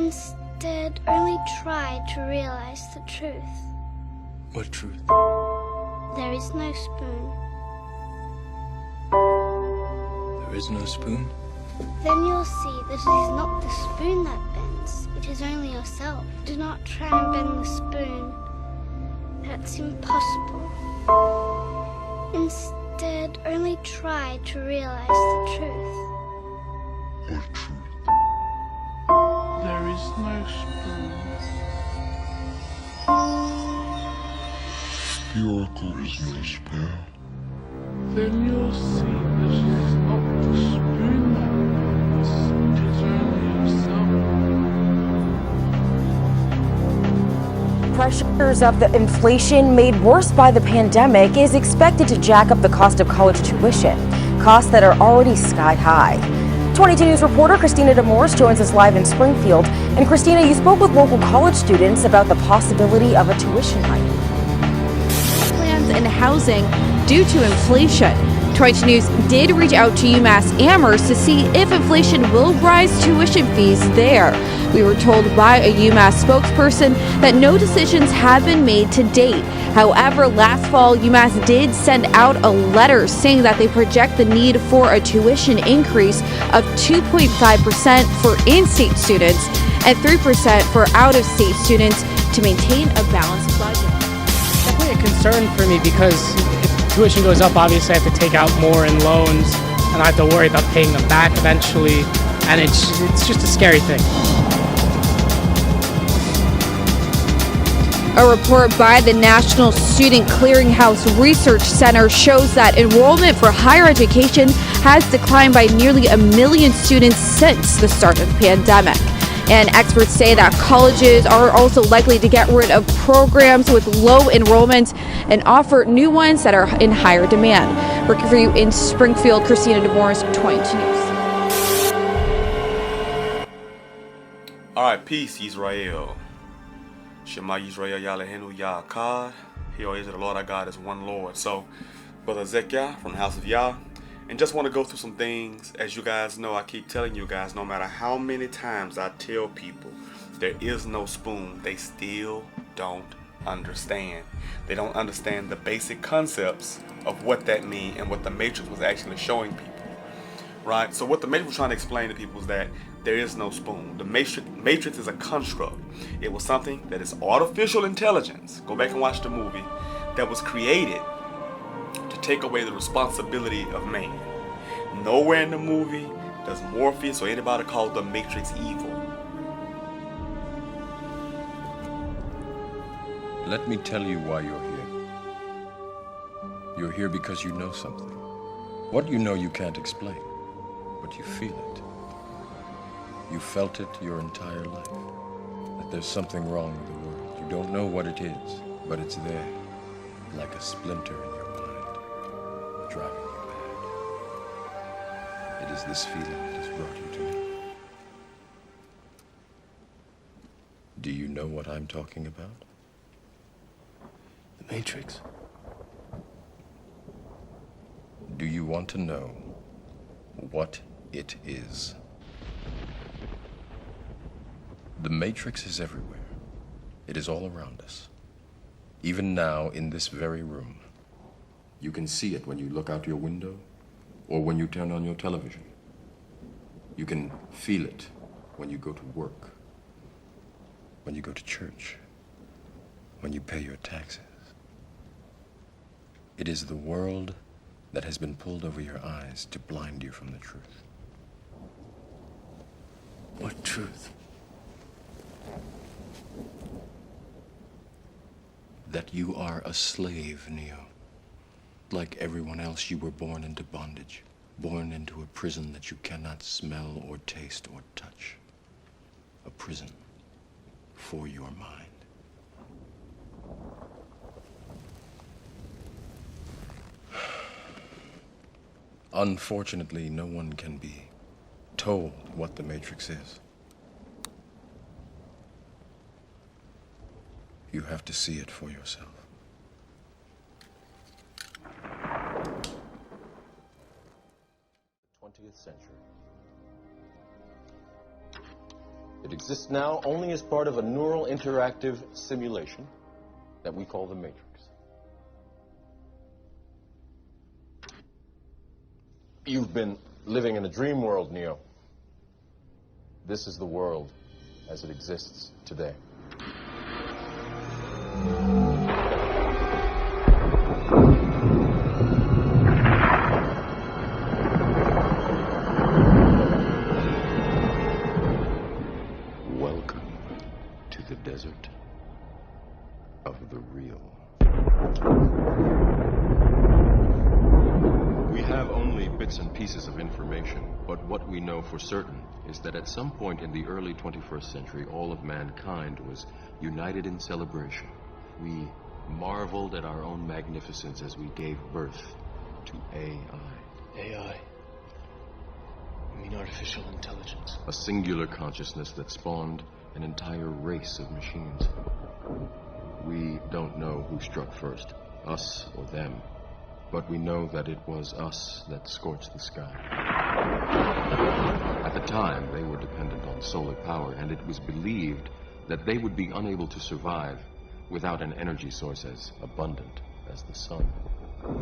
Instead, only try to realize the truth. What truth? There is no spoon. There is no spoon? Then you'll see that it is not the spoon that bends, it is only yourself. Do not try and bend the spoon. That's impossible. Instead, only try to realize the truth. What truth? There is no spoon. There is no spoon. Then you'll see that it is not the spoon that bends, it is only yourself. Pressures of the inflation made worse by the pandemic is expected to jack up the cost of college tuition, costs that are already sky high. 22 News reporter Christina DeMorse joins us live in Springfield. And Christina, you spoke with local college students about the possibility of a tuition hike. Plans and housing due to inflation. 22 News did reach out to UMass Amherst to see if inflation will rise tuition fees there. We were told by a UMass spokesperson that no decisions have been made to date. However, last fall, UMass did send out a letter saying that they project the need for a tuition increase of 2.5% for in-state students and 3% for out-of-state students to maintain a balanced budget. Definitely a concern for me because if tuition goes up, obviously I have to take out more in loans and I have to worry about paying them back eventually, and it's just a scary thing. A report by the National Student Clearinghouse Research Center shows that enrollment for higher education has declined by nearly 1 million students since the start of the pandemic. And experts say that colleges are also likely to get rid of programs with low enrollment and offer new ones that are in higher demand. Working for you in Springfield, Christina DeMorse, 22 News. All right, peace, Israel. Shema Yisrael, Yahweh Yah. Hear Israel, the Lord our God is one Lord. So, Brother Zekiah from the house of Yah. And just want to go through some things. As you guys know, I keep telling you guys, no matter how many times I tell people there is no spoon, they still don't understand. They don't understand the basic concepts of what that means and what the Matrix was actually showing people. Right? So what the Matrix was trying to explain to people is that there is no spoon. The Matrix is a construct. It was something that is artificial intelligence. Go back and watch the movie. That was created to take away the responsibility of man. Nowhere in the movie does Morpheus or anybody call the Matrix evil. Let me tell you why you're here. You're here because you know something. What you know you can't explain, but you feel it. You felt it your entire life, that there's something wrong with the world. You don't know what it is, but it's there, like a splinter in your mind, driving you mad. It is this feeling that has brought you to me. Do you know what I'm talking about? The Matrix. Do you want to know what it is? The Matrix is everywhere. It is all around us. Even now, in this very room. You can see it when you look out your window or when you turn on your television. You can feel it when you go to work, when you go to church, when you pay your taxes. It is the world that has been pulled over your eyes to blind you from the truth. What truth? That you are a slave, Neo. Like everyone else, you were born into bondage, born into a prison that you cannot smell or taste or touch. A prison for your mind. Unfortunately, no one can be told what the Matrix is. You have to see it for yourself. The 20th century. It exists now only as part of a neural interactive simulation that we call the Matrix. You've been living in a dream world, Neo. This is the world as it exists today. Welcome to the desert of the real. We have only bits and pieces of information, but what we know for certain is that at some point in the early 21st century, all of mankind was united in celebration. We marveled at our own magnificence as we gave birth to AI. AI. You mean artificial intelligence? A singular consciousness that spawned an entire race of machines. We don't know who struck first, us or them, but we know that it was us that scorched the sky. At the time, they were dependent on solar power, and it was believed that they would be unable to survive without an energy source as abundant as the sun.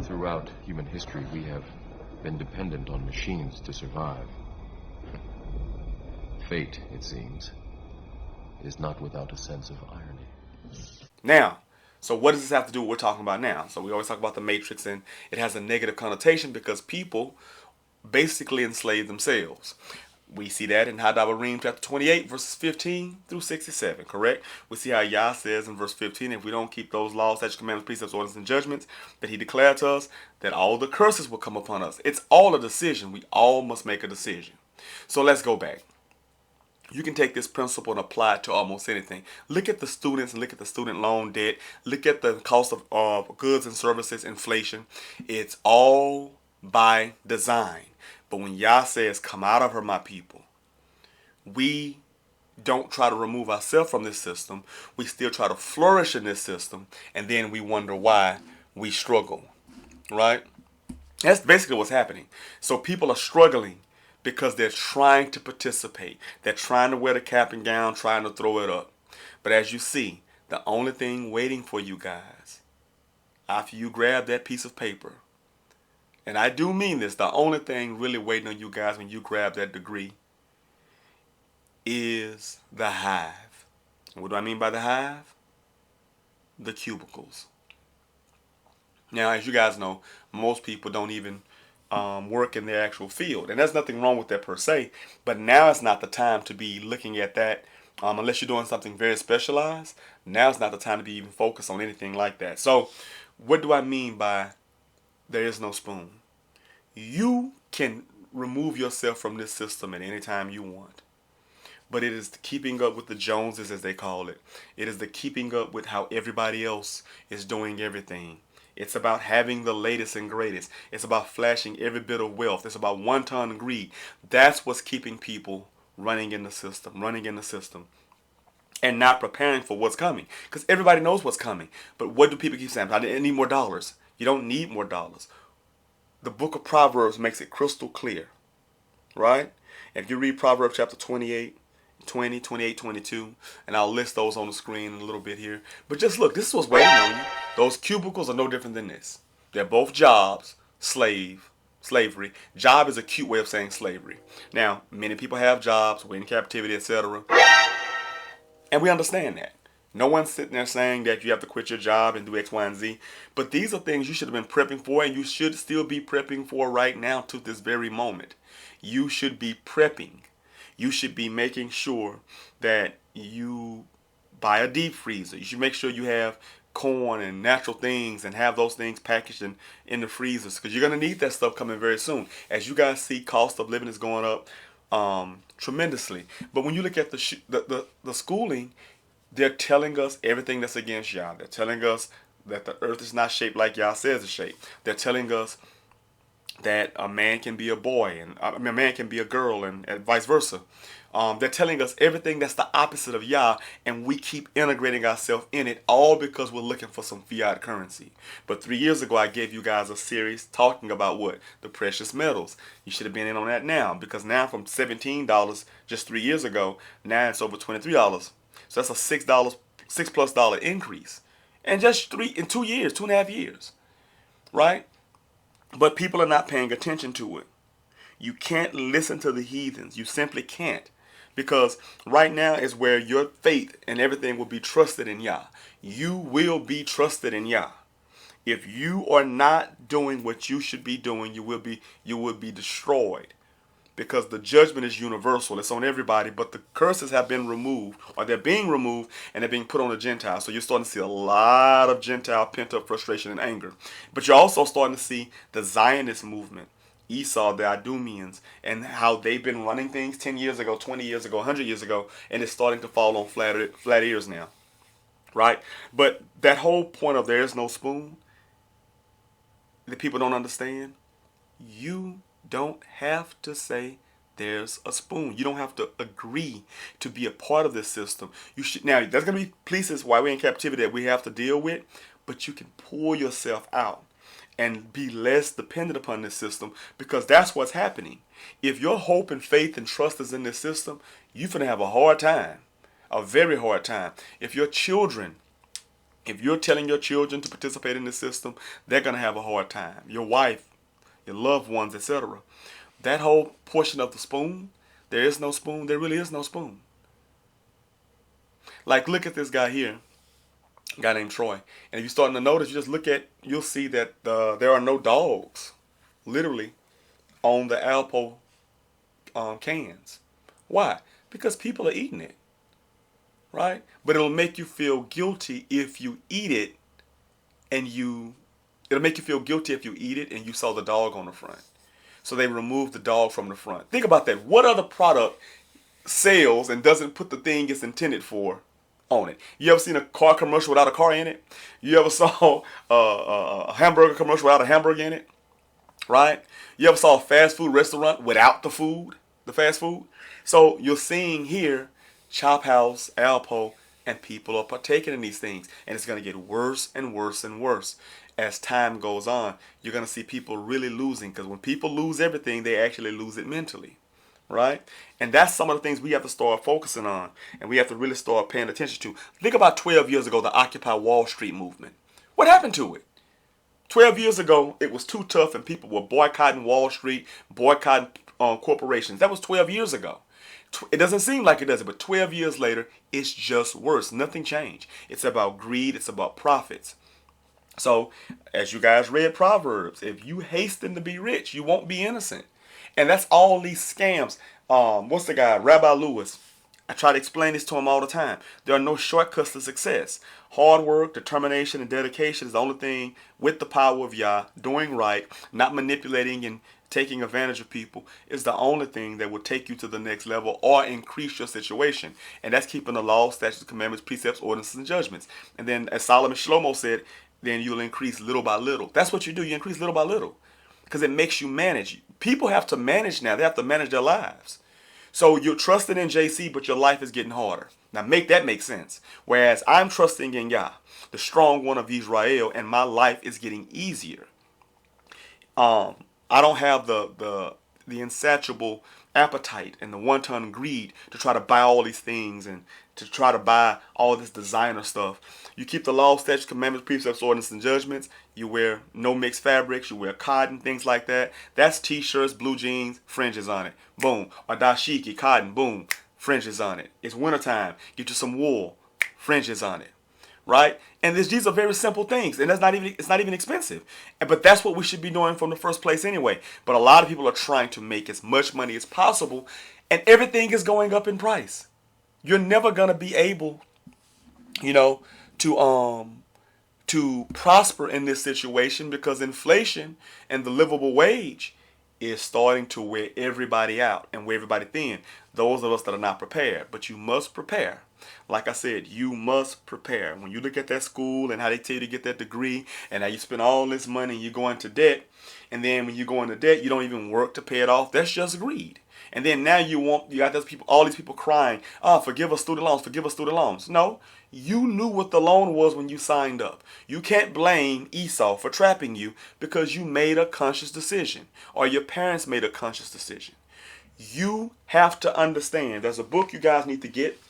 Throughout human history, we have been dependent on machines to survive. Fate, it seems, is not without a sense of irony. Now, so what does this have to do with what we're talking about now? So we always talk about the Matrix, and it has a negative connotation because people basically enslave themselves. We see that in YHWH chapter 28, verses 15 through 67, correct? We see how Yah says in verse 15, if we don't keep those laws, statutes, commandments, precepts, ordinances, and judgments that he declared to us, that all the curses will come upon us. It's all a decision. We all must make a decision. So let's go back. You can take this principle and apply it to almost anything. Look at the students and look at the student loan debt. Look at the cost of goods and services, inflation. It's all by design. But when Yah says, come out of her, my people, we don't try to remove ourselves from this system. We still try to flourish in this system. And then we wonder why we struggle. Right? That's basically what's happening. So people are struggling because they're trying to participate. They're trying to wear the cap and gown, trying to throw it up. But as you see, the only thing waiting for you guys, after you grab that piece of paper, and I do mean this, the only thing really waiting on you guys when you grab that degree is the hive. What do I mean by the hive? The cubicles. Now, as you guys know, most people don't even work in their actual field. And there's nothing wrong with that per se. But now is not the time to be looking at that unless you're doing something very specialized. Now is not the time to be even focused on anything like that. So what do I mean by there is no spoon? You can remove yourself from this system at any time you want. But it is the keeping up with the Joneses, as they call it. It is the keeping up with how everybody else is doing everything. It's about having the latest and greatest. It's about flashing every bit of wealth. It's about one-ton greed. That's what's keeping people running in the system, and not preparing for what's coming. Because everybody knows what's coming. But what do people keep saying? I need more dollars. You don't need more dollars. The book of Proverbs makes it crystal clear. Right? If you read Proverbs chapter 28, 20, 28, 22, and I'll list those on the screen in a little bit here. But just look, this is what's waiting on you. Those cubicles are no different than this. They're both jobs, slavery. Job is a cute way of saying slavery. Now, many people have jobs, we're in captivity, etc. And we understand that. No one's sitting there saying that you have to quit your job and do X, Y, and Z. But these are things you should have been prepping for, and you should still be prepping for right now to this very moment. You should be prepping. You should be making sure that you buy a deep freezer. You should make sure you have corn and natural things and have those things packaged in the freezers, because you're going to need that stuff coming very soon. As you guys see, cost of living is going up tremendously. But when you look at the schooling, they're telling us everything that's against Yah. They're telling us that the earth is not shaped like Yah says it's shaped. They're telling us that a man can be a boy and a man can be a girl and vice versa. They're telling us everything that's the opposite of Yah, and we keep integrating ourselves in it, all because we're looking for some fiat currency. But 3 years ago, I gave you guys a series talking about what? The precious metals. You should have been in on that now, because now from $17 just 3 years ago, now it's over $23. So that's a $6+ increase. And just 2 years, 2.5 years, right? But people are not paying attention to it. You can't listen to the heathens. You simply can't. Because right now is where your faith and everything will be trusted in Yah. You will be trusted in Yah. If you are not doing what you should be doing, you will be destroyed. Because the judgment is universal. It's on everybody, but the curses have been removed, or they're being removed, and they're being put on the Gentiles. So you're starting to see a lot of Gentile pent-up frustration and anger. But you're also starting to see the Zionist movement, Esau, the Idumeans, and how they've been running things 10 years ago, 20 years ago, 100 years ago, and it's starting to fall on flat ears now, right? But that whole point of there is no spoon that people don't understand, you don't have to say there's a spoon. You don't have to agree to be a part of this system. You should. Now, there's going to be places while we're in captivity that we have to deal with, but you can pull yourself out and be less dependent upon this system, because that's what's happening. If your hope and faith and trust is in this system, you're going to have a hard time, a very hard time. If you're telling your children to participate in this system, they're going to have a hard time. Your wife, your loved ones, etc. That whole portion of the spoon, there is no spoon. There really is no spoon. Like, look at this guy here. A guy named Troy. And if you're starting to notice, you'll see that there are no dogs, literally, on the Alpo cans. Why? Because people are eating it, right? But it'll make you feel guilty if you eat it, it'll make you feel guilty if you eat it and you saw the dog on the front. So they removed the dog from the front. Think about that. What other product sells and doesn't put the thing it's intended for on it? You ever seen a car commercial without a car in it? You ever saw a hamburger commercial without a hamburger in it? Right? You ever saw a fast food restaurant without the fast food? So you're seeing here Chop House, Alpo, and people are partaking in these things. And it's going to get worse and worse and worse. As time goes on, you're going to see people really losing, because when people lose everything, they actually lose it mentally, right? And that's some of the things we have to start focusing on, and we have to really start paying attention to. Think about 12 years ago, the Occupy Wall Street movement. What happened to it? 12 years ago, it was too tough, and people were boycotting Wall Street, boycotting corporations. That was 12 years ago. It doesn't seem like it does, but 12 years later, it's just worse. Nothing changed. It's about greed. It's about profits. So, as you guys read Proverbs, if you hasten to be rich, you won't be innocent. And that's all these scams. What's the guy? Rabbi Lewis. I try to explain this to him all the time. There are no shortcuts to success. Hard work, determination, and dedication is the only thing, with the power of Yah, doing right, not manipulating and taking advantage of people, is the only thing that will take you to the next level or increase your situation. And that's keeping the law, statutes, commandments, precepts, ordinances, and judgments. And then, as Solomon Shlomo said, then you'll increase little by little. That's what you do. You increase little by little, because it makes you manage. People have to manage now. They have to manage their lives. So you're trusting in JC, but your life is getting harder. Now make that make sense. Whereas I'm trusting in Yah, the strong one of Israel, and my life is getting easier. I don't have the insatiable appetite and the wanton greed to try to buy all these things and to try to buy all this designer stuff. You keep the law, statutes, commandments, precepts, ordinances, and judgments. You wear no mixed fabrics. You wear cotton, things like that. That's t-shirts, blue jeans, fringes on it. Boom. Or dashiki, cotton, boom, fringes on it. It's wintertime. Get you some wool, fringes on it. Right? And these are very simple things, and it's not even expensive. But that's what we should be doing from the first place anyway. But a lot of people are trying to make as much money as possible, and everything is going up in price. You're never gonna be able, to prosper in this situation, because inflation and the livable wage is starting to wear everybody out and wear everybody thin. Those of us that are not prepared. But you must prepare. Like I said, you must prepare. When you look at that school and how they tell you to get that degree, and how you spend all this money and you go into debt, and then when you go into debt, you don't even work to pay it off. That's just greed. And then now you got those people, all these people crying, "Oh, forgive us student loans, forgive us student loans." No, you knew what the loan was when you signed up. You can't blame Esau for trapping you because you made a conscious decision, or your parents made a conscious decision. You have to understand. There's a book you guys need to get,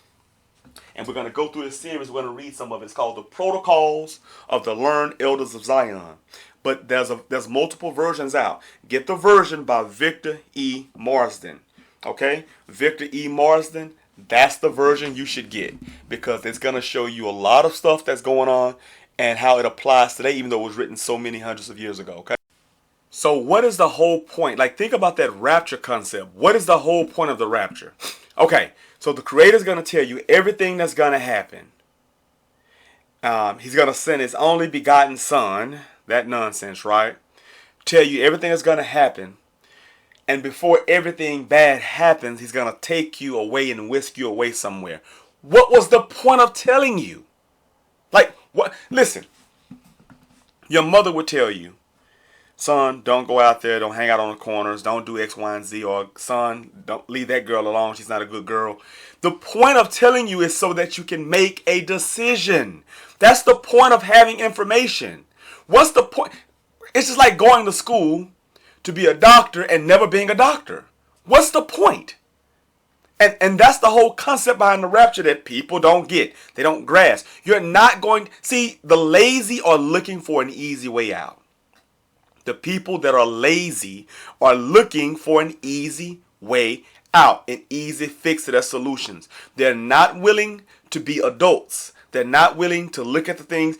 and we're going to go through this series. We're going to read some of it. It's called The Protocols of the Learned Elders of Zion. But there's multiple versions out. Get the version by Victor E. Marsden. Okay? Victor E. Marsden, that's the version you should get, because it's going to show you a lot of stuff that's going on and how it applies today, even though it was written so many hundreds of years ago. Okay? So what is the whole point? Like, think about that rapture concept. What is the whole point of the rapture? Okay, so the Creator's going to tell you everything that's going to happen. He's going to send his only begotten Son. That nonsense, right? Tell you everything that's going to happen. And before everything bad happens, he's going to take you away and whisk you away somewhere. What was the point of telling you? Like, what? Listen, your mother would tell you, "Son, don't go out there. Don't hang out on the corners. Don't do X, Y, and Z." Or, "Son, don't leave that girl alone. She's not a good girl." The point of telling you is so that you can make a decision. That's the point of having information. What's the point? It's just like going to school to be a doctor and never being a doctor. What's the point? And that's the whole concept behind the rapture that people don't get. They don't grasp. You're not going... See, the lazy are looking for an easy way out. The people that are lazy are looking for an easy way out, an easy fix to their solutions. They're not willing to be adults. They're not willing to look at the things.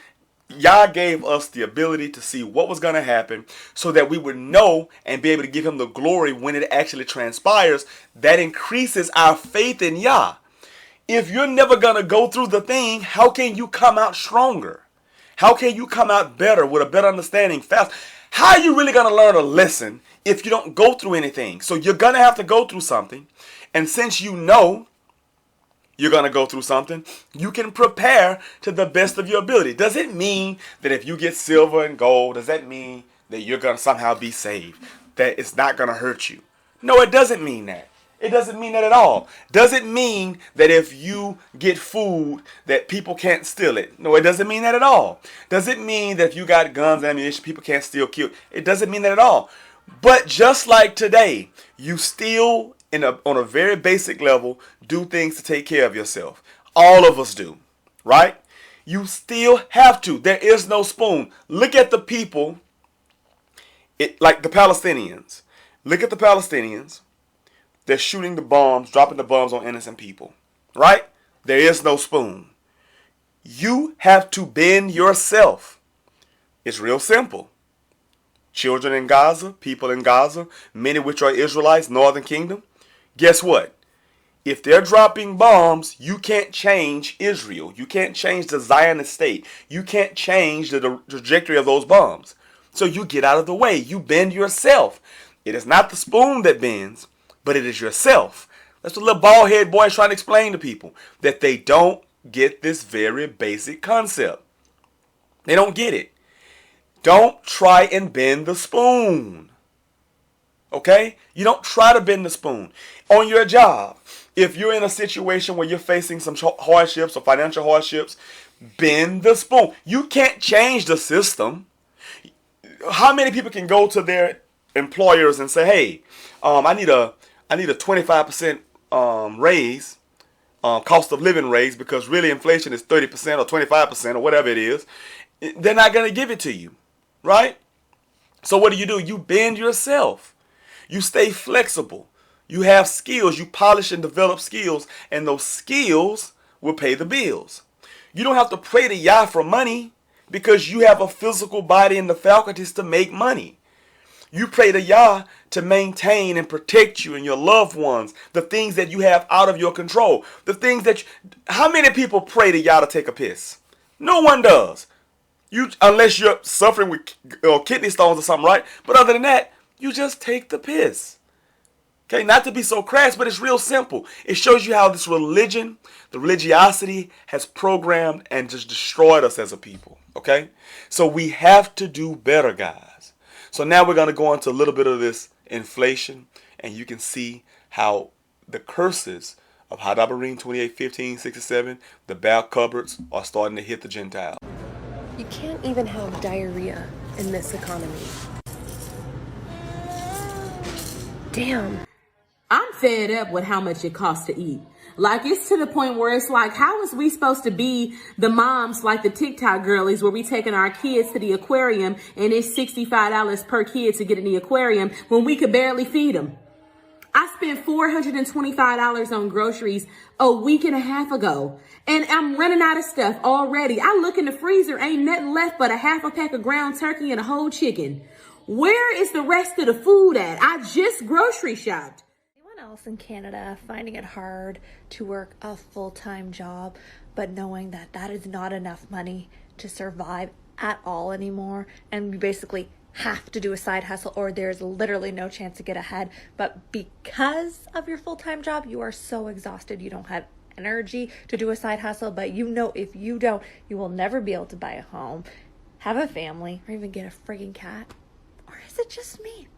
Yah gave us the ability to see what was going to happen so that we would know and be able to give him the glory when it actually transpires. That increases our faith in Yah. If you're never going to go through the thing, how can you come out stronger? How can you come out better with a better understanding fast? How are you really going to learn a lesson if you don't go through anything? So you're going to have to go through something. And since you know you're going to go through something, you can prepare to the best of your ability. Does it mean that if you get silver and gold, does that mean that you're going to somehow be saved? That it's not going to hurt you? No, it doesn't mean that. It doesn't mean that at all. Does it mean that if you get food that people can't steal it? No, it doesn't mean that at all. Does it mean that if you got guns and ammunition, people can't steal, kill? It doesn't mean that at all. But just like today, you still, on a very basic level, do things to take care of yourself. All of us do, right? You still have to. There is no spoon. Look at the people, like the Palestinians. Look at the Palestinians. They're shooting the bombs, dropping the bombs on innocent people, right? There is no spoon. You have to bend yourself. It's real simple. Children in Gaza, people in Gaza, many which are Israelites, Northern Kingdom. Guess what? If they're dropping bombs, you can't change Israel. You can't change the Zionist state. You can't change the trajectory of those bombs. So you get out of the way. You bend yourself. It is not the spoon that bends, but it is yourself. That's what little bald head boy is trying to explain to people, that they don't get this very basic concept. They don't get it. Don't try and bend the spoon. Okay? You don't try to bend the spoon. On your job, if you're in a situation where you're facing some hardships or financial hardships, bend the spoon. You can't change the system. How many people can go to their employers and say, "Hey, I need a 25% raise, cost of living raise, because really inflation is 30% or 25% or whatever it is." They're not going to give it to you, right? So what do? You bend yourself. You stay flexible. You have skills. You polish and develop skills, and those skills will pay the bills. You don't have to pray to Yah for money because you have a physical body and the faculties to make money. You pray to Yah to maintain and protect you and your loved ones, the things that you have out of your control. The things that how many people pray to Yah to take a piss? No one does. Unless you're suffering with kidney stones or something, right? But other than that, you just take the piss. Okay, not to be so crass, but it's real simple. It shows you how this religion, the religiosity, has programmed and just destroyed us as a people. Okay, so we have to do better, guys. So now we're going to go into a little bit of this inflation, and you can see how the curses of Hadabarim 28:15-67, the bowel cupboards, are starting to hit the Gentiles. You can't even have diarrhea in this economy. Damn. I'm fed up with how much it costs to eat. Like, it's to the point where it's like, how is we supposed to be the moms like the TikTok girlies where we taking our kids to the aquarium and it's $65 per kid to get in the aquarium when we could barely feed them? I spent $425 on groceries a week and a half ago, and I'm running out of stuff already. I look in the freezer, ain't nothing left but a half a pack of ground turkey and a whole chicken. Where is the rest of the food at? I just grocery shopped. Anyone else in Canada finding it hard to work a full-time job, but knowing that that is not enough money to survive at all anymore, and you basically have to do a side hustle or there's literally no chance to get ahead, but because of your full-time job you are so exhausted you don't have energy to do a side hustle, but you know if you don't, you will never be able to buy a home, have a family, or even get a friggin' cat? Or is it just me?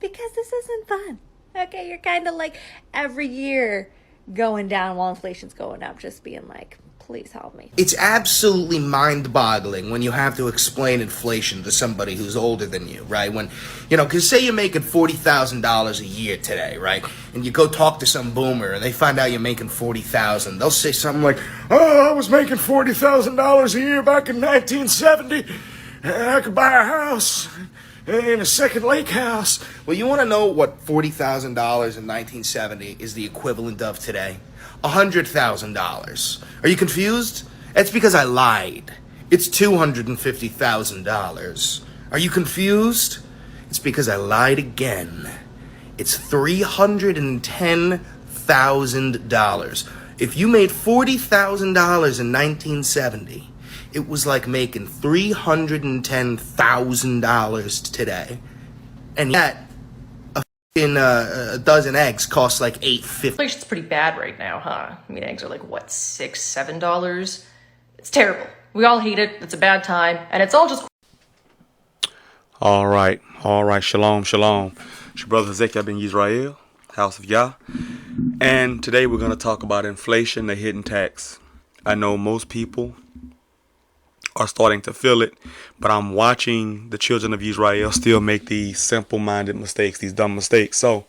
Because this isn't fun. Okay, you're kind of like every year going down while inflation's going up, just being like, please help me. It's absolutely mind-boggling when you have to explain inflation to somebody who's older than you, right? When, you know, because say you're making $40,000 a year today, right? And you go talk to some boomer and they find out you're making $40,000. They'll say something like, oh, I was making $40,000 a year back in 1970. And I could buy a house in a second lake house. Well, you want to know what $40,000 in 1970 is the equivalent of today? $100,000. Are you confused? That's because I lied. It's $250,000. Are you confused? It's because I lied again. It's $310,000. If you made $40,000 in 1970, it was like making $310,000 today. And yet, a dozen eggs costs like $8.50. Inflation's pretty bad right now, huh? I mean, eggs are like, what, $6, $7? It's terrible. We all hate it. It's a bad time. And it's all just... All right. Shalom, shalom. It's your brother Ezekiel ben Yisrael, House of Yah. And today we're going to talk about inflation, the hidden tax. I know most people are starting to feel it, but I'm watching the children of Israel still make these simple-minded mistakes, these dumb mistakes. So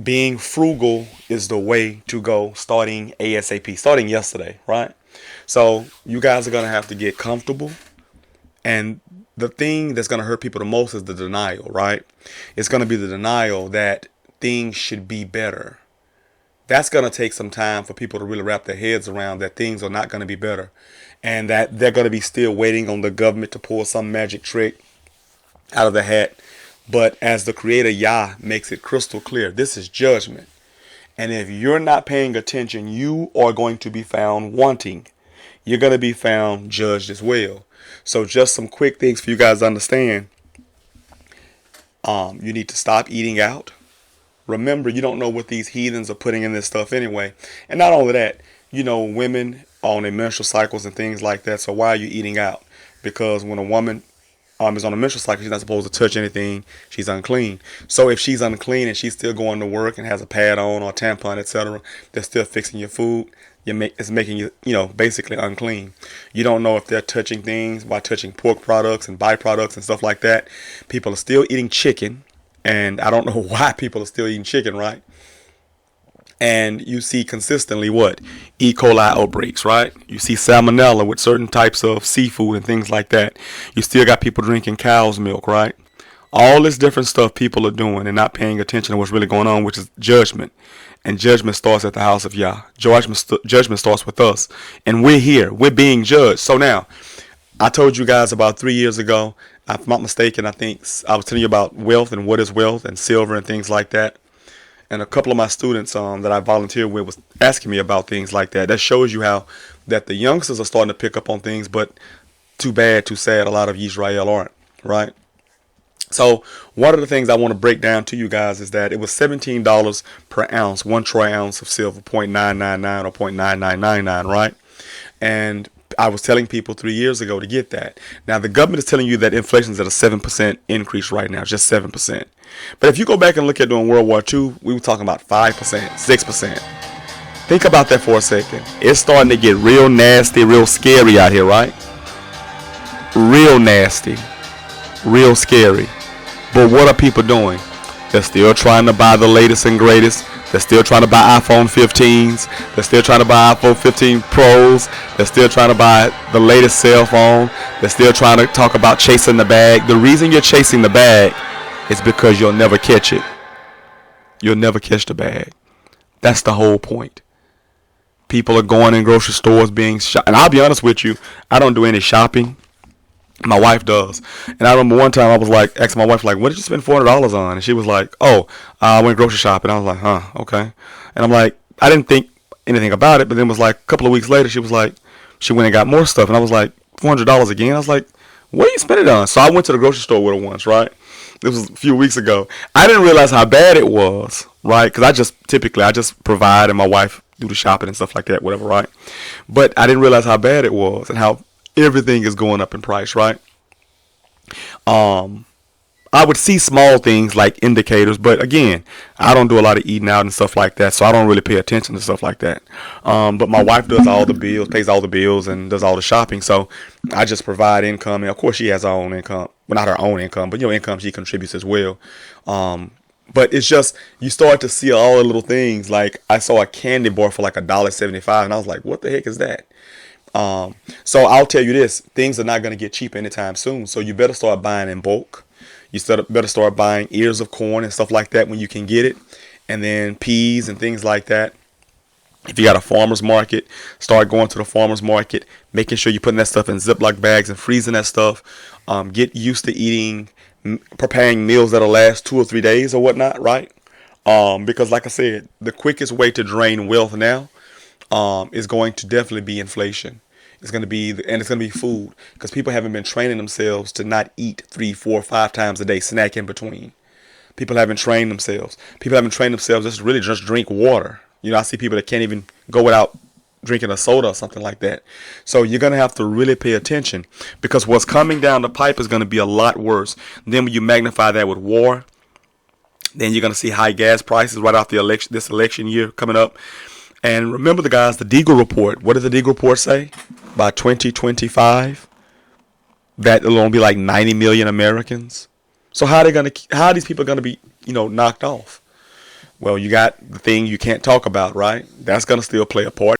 being frugal is the way to go, starting ASAP, starting yesterday, right? So you guys are going to have to get comfortable. And the thing that's going to hurt people the most is the denial, right? It's going to be the denial that things should be better. That's going to take some time for people to really wrap their heads around that things are not going to be better. And that they're going to be still waiting on the government to pull some magic trick out of the hat. But as the Creator Yah makes it crystal clear, this is judgment. And if you're not paying attention, you are going to be found wanting. You're going to be found judged as well. So just some quick things for you guys to understand. You need to stop eating out. Remember, you don't know what these heathens are putting in this stuff anyway. And not only that, you know, women on their menstrual cycles and things like that. So why are you eating out? Because when a woman is on a menstrual cycle, she's not supposed to touch anything. She's unclean. So if she's unclean and she's still going to work and has a pad on or a tampon, etc., they're still fixing your food. It's making you, basically unclean. You don't know if they're touching things by touching pork products and byproducts and stuff like that. People are still eating chicken. And I don't know why people are still eating chicken, right? And you see consistently what? E. coli outbreaks, right? You see salmonella with certain types of seafood and things like that. You still got people drinking cow's milk, right? All this different stuff people are doing and not paying attention to what's really going on, which is judgment. And judgment starts at the house of Yah. Judgment starts with us. And we're here. We're being judged. So now, I told you guys about 3 years ago, if I'm not mistaken, I think I was telling you about wealth and what is wealth and silver and things like that. And a couple of my students that I volunteered with was asking me about things like that. That shows you how that the youngsters are starting to pick up on things, but too bad, too sad, a lot of Israel aren't, right? So one of the things I want to break down to you guys is that it was $17 per ounce, 1 troy ounce of silver, 0.999 or 0.9999, right? And I was telling people 3 years ago to get that. Now the government is telling you that inflation is at a 7% increase right now, just 7%. But if you go back and look at during World War II, we were talking about 5%, 6%. Think about that for a second. It's starting to get real nasty, real scary out here, right? Real nasty, real scary. But what are people doing? They're still trying to buy the latest and greatest. They're still trying to buy iPhone 15s. They're still trying to buy iPhone 15 Pros. They're still trying to buy the latest cell phone. They're still trying to talk about chasing the bag. The reason you're chasing the bag is because you'll never catch it. You'll never catch the bag. That's the whole point. People are going in grocery stores being shot. And I'll be honest with you, I don't do any shopping. My wife does. And I remember one time I was like, asking my wife, like, what did you spend $400 on? And she was like, oh, I went grocery shopping. I was like, huh, okay. And I'm like, I didn't think anything about it. But then it was like a couple of weeks later, she was like, she went and got more stuff. And I was like, $400 again? I was like, what are you spending it on? So I went to the grocery store with her once, right? This was a few weeks ago. I didn't realize how bad it was, right? Because I just provide and my wife do the shopping and stuff like that, whatever, right? But I didn't realize how bad it was and how everything is going up in price, right? I would see small things like indicators, but again, I don't do a lot of eating out and stuff like that, so I don't really pay attention to stuff like that. But my wife does all the bills, pays all the bills, and does all the shopping, so I just provide income, and of course she has her own income. Well, not her own income, but income she contributes as well. But it's just, you start to see all the little things. Like I saw a candy bar for like $1.75, and I was like, what the heck is that? So I'll tell you this, things are not going to get cheap anytime soon. So you better start buying in bulk. You better start buying ears of corn and stuff like that when you can get it. And then peas and things like that. If you got a farmer's market, start going to the farmer's market, making sure you're putting that stuff in Ziploc bags and freezing that stuff. Get used to preparing meals that'll last 2 or 3 days or whatnot, right? Because like I said, the quickest way to drain wealth now is going to definitely be inflation. It's going to be food, because people haven't been training themselves to not eat 3, 4, 5 times a day, snack in between. People haven't trained themselves. People haven't trained themselves just drink water. I see people that can't even go without drinking a soda or something like that. So you're going to have to really pay attention, because what's coming down the pipe is going to be a lot worse. Then when you magnify that with war, then you're going to see high gas prices right off this election year coming up. And remember the Deagle report. What did the Deagle report say? By 2025, that it'll only be like 90 million Americans. So how are these people going to be, knocked off? Well, you got the thing you can't talk about, right? That's going to still play a part.